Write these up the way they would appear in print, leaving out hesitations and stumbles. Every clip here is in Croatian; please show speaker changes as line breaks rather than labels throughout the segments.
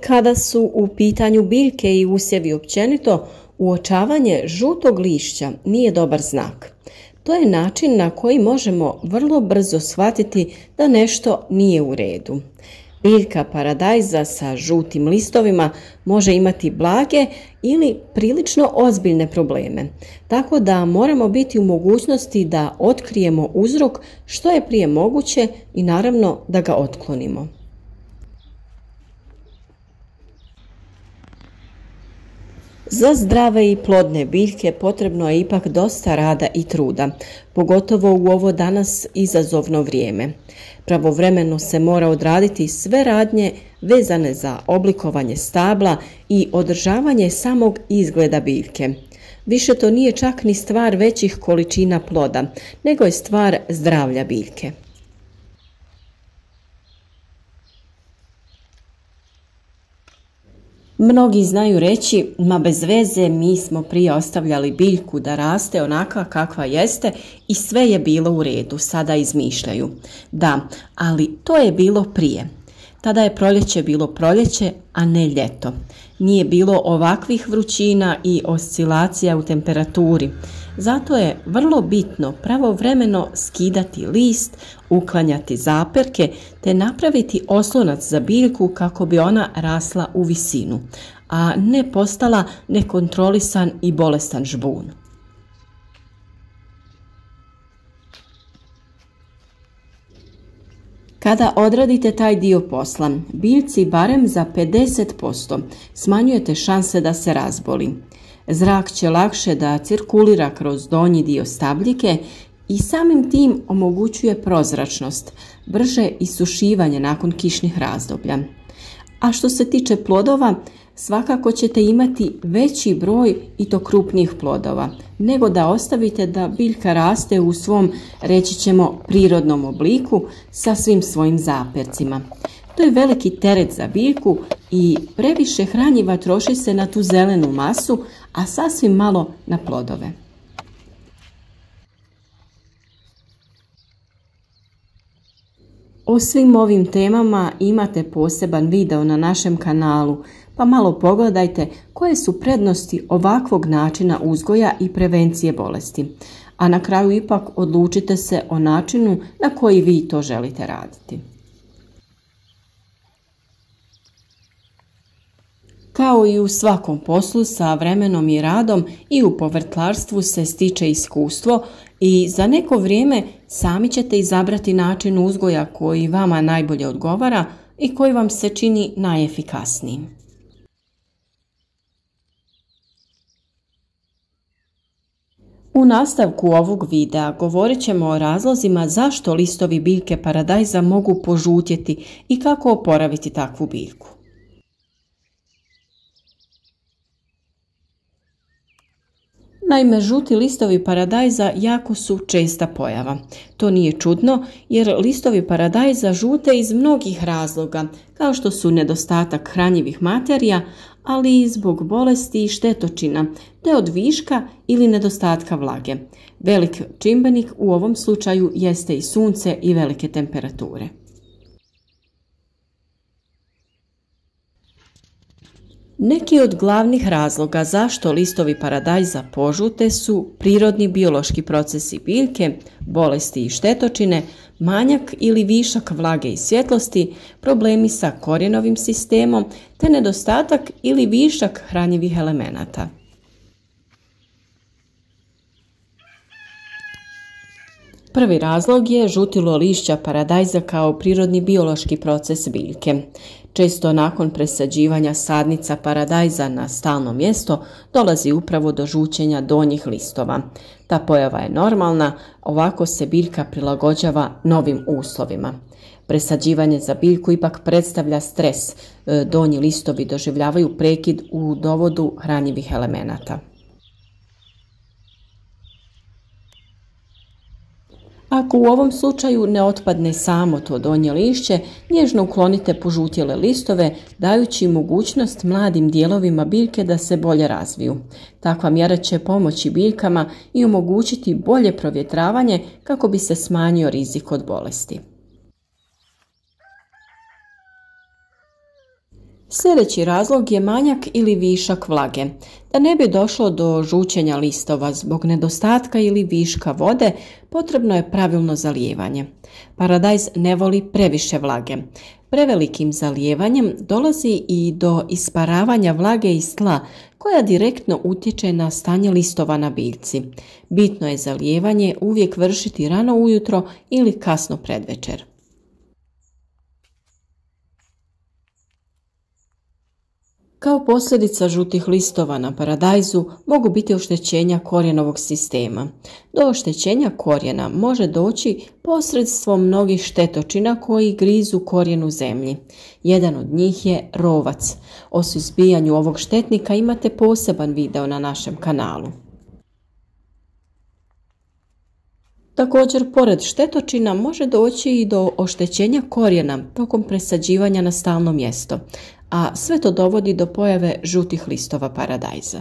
Kada su u pitanju biljke i usjevi općenito, uočavanje žutog lišća nije dobar znak. To je način na koji možemo vrlo brzo shvatiti da nešto nije u redu. Biljka paradajza sa žutim listovima može imati blage ili prilično ozbiljne probleme, tako da moramo biti u mogućnosti da otkrijemo uzrok što je prije moguće i naravno da ga otklonimo. Za zdrave i plodne biljke potrebno je ipak dosta rada i truda, pogotovo u ovo danas izazovno vrijeme. Pravovremeno se mora odraditi sve radnje vezane za oblikovanje stabla i održavanje samog izgleda biljke. Više to nije čak ni stvar većih količina ploda, nego je stvar zdravlja biljke. Mnogi znaju reći, ma bez veze mi smo prije ostavljali biljku da raste onakva kakva jeste i sve je bilo u redu, sada izmišljaju. Da, ali to je bilo prije. Tada je proljeće bilo proljeće, a ne ljeto. Nije bilo ovakvih vrućina i oscilacija u temperaturi. Zato je vrlo bitno pravovremeno skidati list, uklanjati zaperke te napraviti oslonac za biljku kako bi ona rasla u visinu, a ne postala nekontrolisan i bolestan žbun. Kada odradite taj dio posla, biljci barem za 50% smanjujete šanse da se razboli. Zrak će lakše da cirkulira kroz donji dio stabljike i samim tim omogućuje prozračnost, brže isušivanje nakon kišnih razdoblja. A što se tiče plodova, svakako ćete imati veći broj i to krupnijih plodova, nego da ostavite da biljka raste u svom, reći ćemo, prirodnom obliku sa svim svojim zapercima. To je veliki teret za biljku i previše hranjiva troši se na tu zelenu masu, a sasvim malo na plodove. O svim ovim temama imate poseban video na našem kanalu, pa malo pogledajte koje su prednosti ovakvog načina uzgoja i prevencije bolesti. A na kraju ipak odlučite se o načinu na koji vi to želite raditi. Kao i u svakom poslu, sa vremenom i radom i u povrtlarstvu se stiče iskustvo i za neko vrijeme sami ćete izabrati način uzgoja koji vama najbolje odgovara i koji vam se čini najefikasnijim. U nastavku ovog videa govorit ćemo o razlozima zašto listovi biljke paradajza mogu požutjeti i kako oporaviti takvu biljku. Naime, žuti listovi paradajza jako su česta pojava. To nije čudno jer listovi paradajza žute iz mnogih razloga, kao što su nedostatak hranjivih materija, ali i zbog bolesti i štetočina, te od viška ili nedostatka vlage. Velik čimbenik u ovom slučaju jeste i sunce i velike temperature. Neki od glavnih razloga zašto listovi paradajza požute su prirodni biološki procesi biljke, bolesti i štetočine, manjak ili višak vlage i svjetlosti, problemi sa korijenovim sistemom te nedostatak ili višak hranjivih elemenata. Prvi razlog je žutilo lišća paradajza kao prirodni biološki proces biljke. Često nakon presađivanja sadnica paradajza na stalno mjesto dolazi upravo do žućenja donjih listova. Ta pojava je normalna, ovako se biljka prilagođava novim uslovima. Presađivanje za biljku ipak predstavlja stres, donji listovi doživljavaju prekid u dovodu hranjivih elemenata. Ako u ovom slučaju ne otpadne samo to donje lišće, nježno uklonite požutjele listove, dajući mogućnost mladim dijelovima biljke da se bolje razviju. Takva mjera će pomoći biljkama i omogućiti bolje provjetravanje kako bi se smanjio rizik od bolesti. Sljedeći razlog je manjak ili višak vlage. Da ne bi došlo do žućenja listova zbog nedostatka ili viška vode, potrebno je pravilno zalijevanje. Paradajz ne voli previše vlage. Prevelikim zalijevanjem dolazi i do isparavanja vlage iz tla koja direktno utječe na stanje listova na biljci. Bitno je zalijevanje uvijek vršiti rano ujutro ili kasno predvečer. Kao posljedica žutih listova na paradajzu mogu biti oštećenja korijenovog sistema. Do oštećenja korijena može doći posredstvom mnogih štetočina koji grizu korijen u zemlji. Jedan od njih je rovac. O suzbijanju ovog štetnika imate poseban video na našem kanalu. Također, pored štetočina može doći i do oštećenja korijena tokom presađivanja na stalno mjesto, a sve to dovodi do pojave žutih listova paradajza.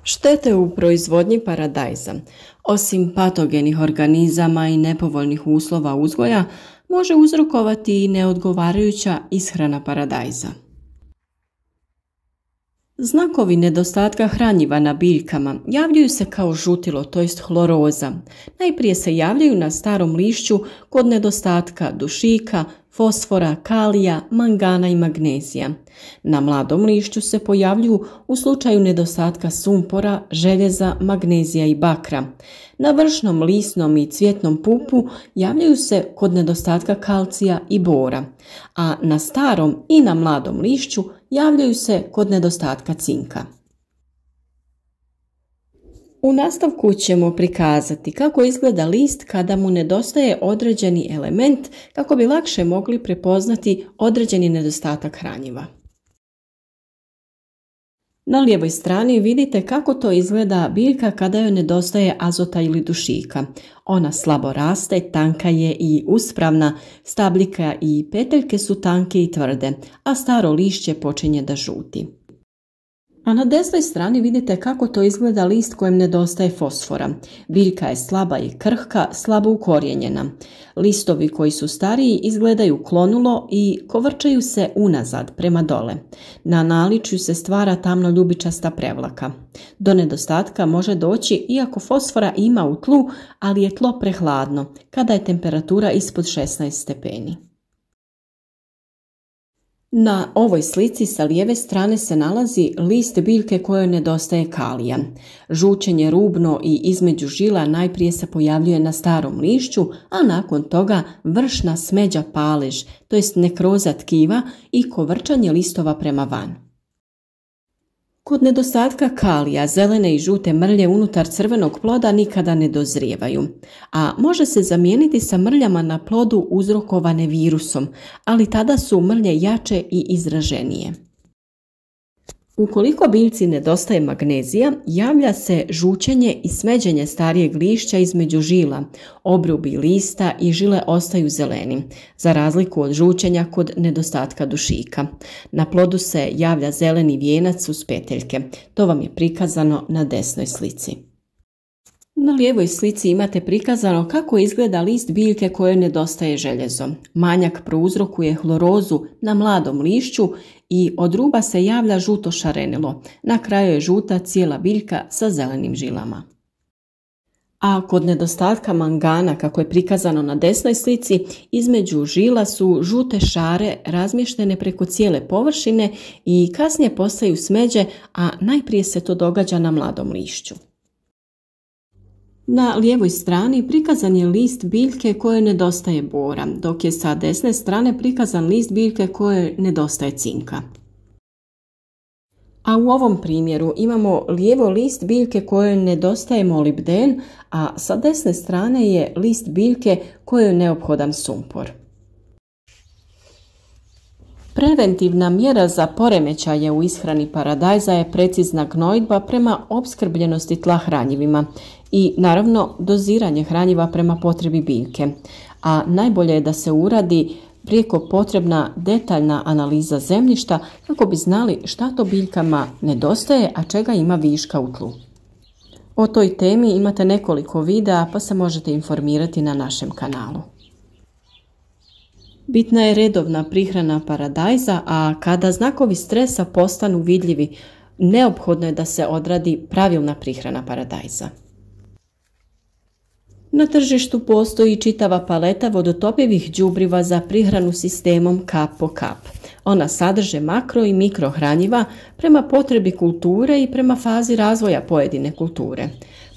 Štete u proizvodnji paradajza, osim patogenih organizama i nepovoljnih uslova uzgoja, može uzrokovati i neodgovarajuća ishrana paradajza. Znakovi nedostatka hranjiva na biljkama javljaju se kao žutilo, to jest hloroza. Najprije se javljaju na starom lišću kod nedostatka dušika, fosfora, kalija, mangana i magnezija. Na mladom lišću se pojavljuju u slučaju nedostatka sumpora, željeza, magnezija i bakra. Na vršnom, lisnom i cvjetnom pupu javljaju se kod nedostatka kalcija i bora, a na starom i na mladom lišću javljaju se kod nedostatka cinka. U nastavku ćemo prikazati kako izgleda list kada mu nedostaje određeni element kako bi lakše mogli prepoznati određeni nedostatak hranjiva. Na lijevoj strani vidite kako to izgleda biljka kada joj nedostaje azota ili dušika. Ona slabo raste, tanka je i uspravna, stabljika i peteljke su tanke i tvrde, a staro lišće počinje da žuti. A na desnoj strani vidite kako to izgleda list kojem nedostaje fosfora. Biljka je slaba i krhka, slabo ukorijenjena. Listovi koji su stariji izgledaju klonulo i kovrčaju se unazad prema dole. Na naličju se stvara tamno ljubičasta prevlaka. Do nedostatka može doći iako fosfora ima u tlu, ali je tlo prehladno, kada je temperatura ispod 16 stepeni. Na ovoj slici sa lijeve strane se nalazi list biljke kojoj nedostaje kalija. Žučenje rubno i između žila najprije se pojavljuje na starom lišću, a nakon toga vršna smeđa palež, to jest nekroza tkiva i kovrčanje listova prema van. Kod nedostatka kalija, zelene i žute mrlje unutar crvenog ploda nikada ne dozrijevaju, a može se zamijeniti sa mrljama na plodu uzrokovane virusom, ali tada su mrlje jače i izraženije. Ukoliko biljci nedostaje magnezija, javlja se žučenje i smeđenje starijeg lišća između žila, obrubi lista i žile ostaju zeleni, za razliku od žučenja kod nedostatka dušika. Na plodu se javlja zeleni vijenac uz peteljke. To vam je prikazano na desnoj slici. Na lijevoj slici imate prikazano kako izgleda list biljke kojoj nedostaje željezo. Manjak prouzrokuje hlorozu na mladom lišću i od ruba se javlja žuto šarenilo. Na kraju je žuta cijela biljka sa zelenim žilama. A kod nedostatka mangana, kako je prikazano na desnoj slici, između žila su žute šare razmještene preko cijele površine i kasnije postaju smeđe, a najprije se to događa na mladom lišću. Na lijevoj strani prikazan je list biljke kojoj nedostaje bora, dok je sa desne strane prikazan list biljke kojoj nedostaje cinka. A u ovom primjeru imamo lijevo list biljke kojoj nedostaje molibden, a sa desne strane je list biljke kojoj je neophodan sumpor. Preventivna mjera za poremećaje u ishrani paradajza je precizna gnojidba prema opskrbljenosti tla hranjivima i naravno doziranje hranjiva prema potrebi biljke, a najbolje je da se uradi prijeko potrebna detaljna analiza zemljišta kako bi znali šta to biljkama nedostaje, a čega ima viška u tlu. O toj temi imate nekoliko videa pa se možete informirati na našem kanalu. Bitna je redovna prihrana paradajza, a kada znakovi stresa postanu vidljivi, neophodno je da se odradi pravilna prihrana paradajza. Na tržištu postoji čitava paleta vodotopivih đubriva za prihranu sistemom kap po kap. Ona sadrže makro i mikrohranjiva prema potrebi kulture i prema fazi razvoja pojedine kulture.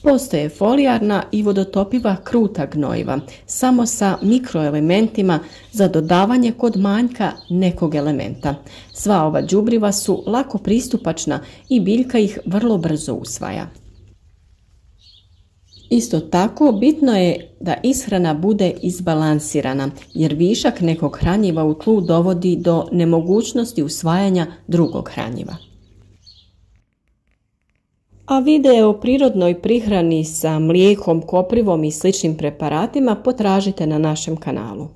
Postoje folijarna i vodotopiva kruta gnojiva, samo sa mikroelementima za dodavanje kod manjka nekog elementa. Sva ova đubriva su lako pristupačna i biljka ih vrlo brzo usvaja. Isto tako, bitno je da ishrana bude izbalansirana, jer višak nekog hranjiva u tlu dovodi do nemogućnosti usvajanja drugog hranjiva. A video o prirodnoj prihrani sa mlijekom, koprivom i sličnim preparatima potražite na našem kanalu.